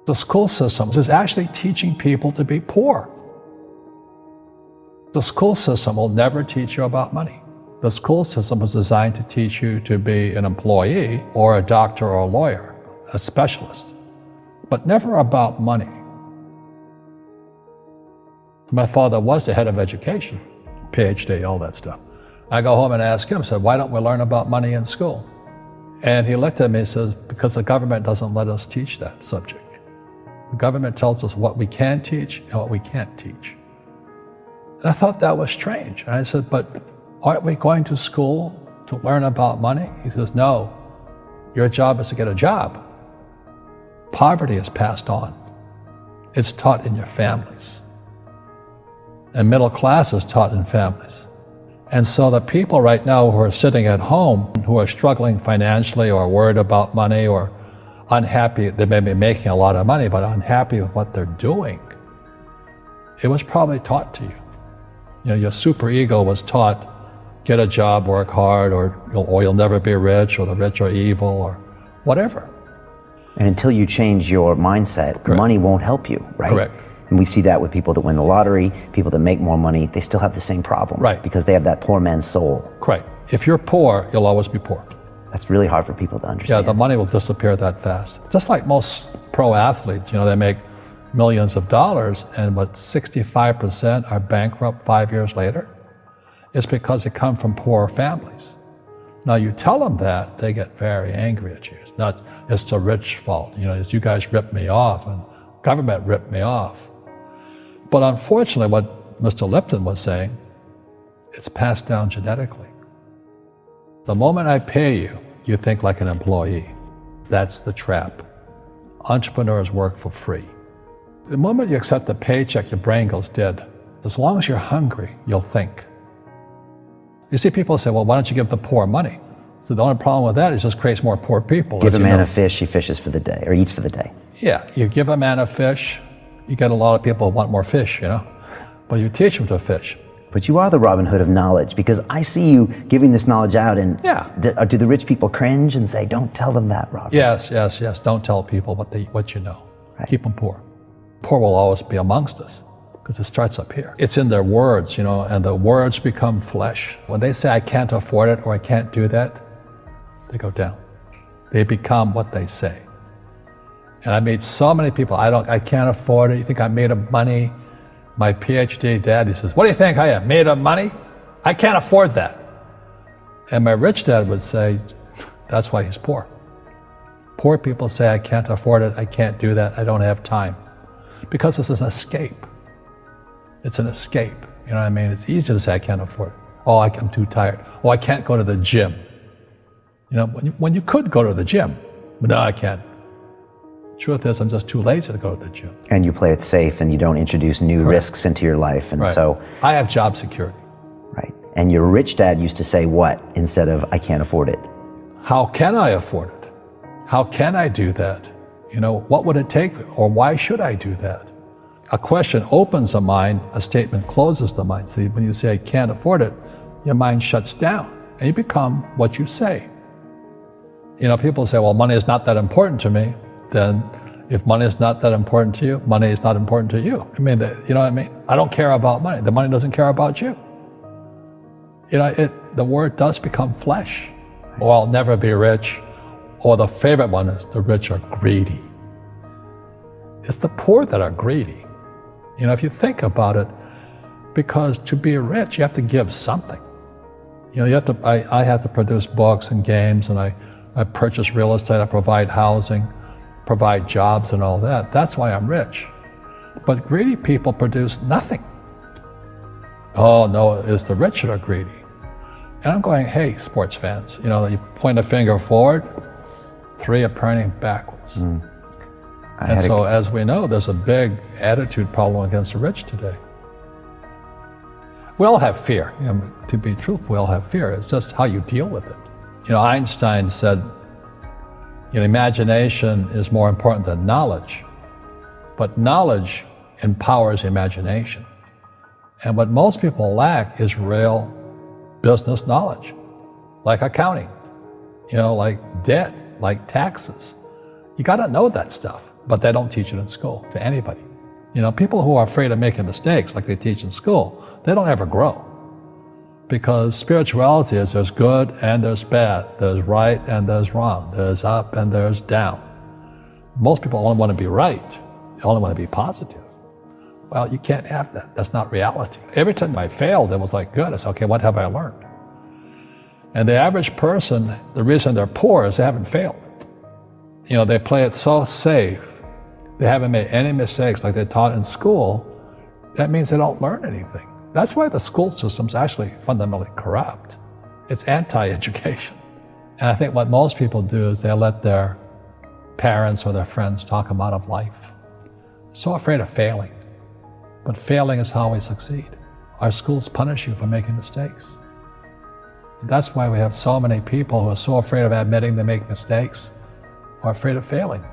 The school system is actually teaching people to be poor. The school system will never teach you about money. The school system was designed to teach you to be an employee or a doctor or a lawyer, a specialist, but never about money. My father was the head of education, PhD, all that stuff. I go home and ask him, I said, why don't we learn about money in school? And he looked at me and says, because the government doesn't let us teach that subject. The government tells us what we can teach and what we can't teach. And I thought that was strange. And I said, but aren't we going to school to learn about money? He says, no, your job is to get a job. Poverty is passed on. It's taught in your families. And middle class is taught in families. And so the people right now who are sitting at home, who are struggling financially or worried about money or unhappy, they may be making a lot of money, but unhappy with what they're doing, it was probably taught to you. You know, your superego was taught, get a job, work hard, or you'll never be rich, or the rich are evil, or whatever. And until you change your mindset, Correct. Money won't help you, right? Correct. And we see that with people that win the lottery, people that make more money, they still have the same problem. Right. Because they have that poor man's soul. Correct. If you're poor, you'll always be poor. That's really hard for people to understand. Yeah, the money will disappear that fast. Just like most pro athletes, you know, they make millions of dollars, and but 65% are bankrupt 5 years later. It's because they come from poor families. Now you tell them that, they get very angry at you. It's not, it's the rich fault. You know, it's you guys ripped me off and government ripped me off. But unfortunately, what Mr. Lipton was saying, it's passed down genetically. The moment I pay you, you think like an employee. That's the trap. Entrepreneurs work for free. The moment you accept the paycheck, your brain goes dead. As long as you're hungry, you'll think. You see people say, well, why don't you give the poor money? So the only problem with that is it just creates more poor people. Give a man a fish, he fishes for the day, or eats for the day. Yeah, you give a man a fish, you get a lot of people who want more fish, you know? But you teach them to fish. But you are the Robin Hood of knowledge, because I see you giving this knowledge out, and Yeah. do the rich people cringe and say, don't tell them that, Robin? Yes, yes, yes. Don't tell people what you know. Right. Keep them poor. Poor will always be amongst us, because it starts up here. It's in their words, you know, and the words become flesh. When they say, I can't afford it or I can't do that, they go down. They become what they say. And I meet so many people, I can't afford it. You think I'm made of money? My PhD dad, he says, what do you think I am, made of money? I can't afford that. And my rich dad would say, that's why he's poor. Poor people say, I can't afford it, I can't do that, I don't have time. Because it's an escape. It's an escape, you know what I mean? It's easy to say, I can't afford it. Oh, I'm too tired. Oh, I can't go to the gym. You know, when you could go to the gym, but no, I can't. Truth is, I'm just too lazy to go to the gym. And you play it safe, and you don't introduce new risks into your life, and Right. so... I have job security. Right. And your rich dad used to say what instead of, I can't afford it? How can I afford it? How can I do that? You know, what would it take, or why should I do that? A question opens the mind, a statement closes the mind. See, when you say, I can't afford it, your mind shuts down, and you become what you say. You know, people say, well, money is not that important to me. Then if money is not that important to you, money is not important to you. I mean, you know what I mean? I don't care about money. The money doesn't care about you. You know, the word does become flesh. Or I'll never be rich. Or the favorite one is the rich are greedy. It's the poor that are greedy. You know, if you think about it, because to be rich, you have to give something. You know, you have to, I have to produce books and games, and I purchase real estate, I provide housing, provide jobs and all that. That's why I'm rich. But greedy people produce nothing. Oh no, it's the rich that are greedy. And I'm going, hey, sports fans, you know, you point a finger forward, three are pointing backwards. And so as we know, there's a big attitude problem against the rich today. We all have fear. You know, to be truthful, we all have fear. It's just how you deal with it. You know, Einstein said, you know, imagination is more important than knowledge, but knowledge empowers imagination. And what most people lack is real business knowledge, like accounting, you know, like debt, like taxes. You got to know that stuff. but they don't teach it in school to anybody. You know, people who are afraid of making mistakes like they teach in school, they don't ever grow. Because spirituality is there's good and there's bad, there's right and there's wrong, there's up and there's down. Most people only want to be right, they only want to be positive. Well, you can't have that. That's not reality. Every time I failed, it was like, good. I said, okay, what have I learned? And the average person, the reason they're poor is they haven't failed. You know, they play it so safe. They haven't made any mistakes like they taught in school. That means they don't learn anything. That's why the school system's actually fundamentally corrupt. It's anti-education. And I think what most people do is they let their parents or their friends talk them out of life. So afraid of failing. But failing is how we succeed. Our schools punish you for making mistakes. And that's why we have so many people who are so afraid of admitting they make mistakes or afraid of failing.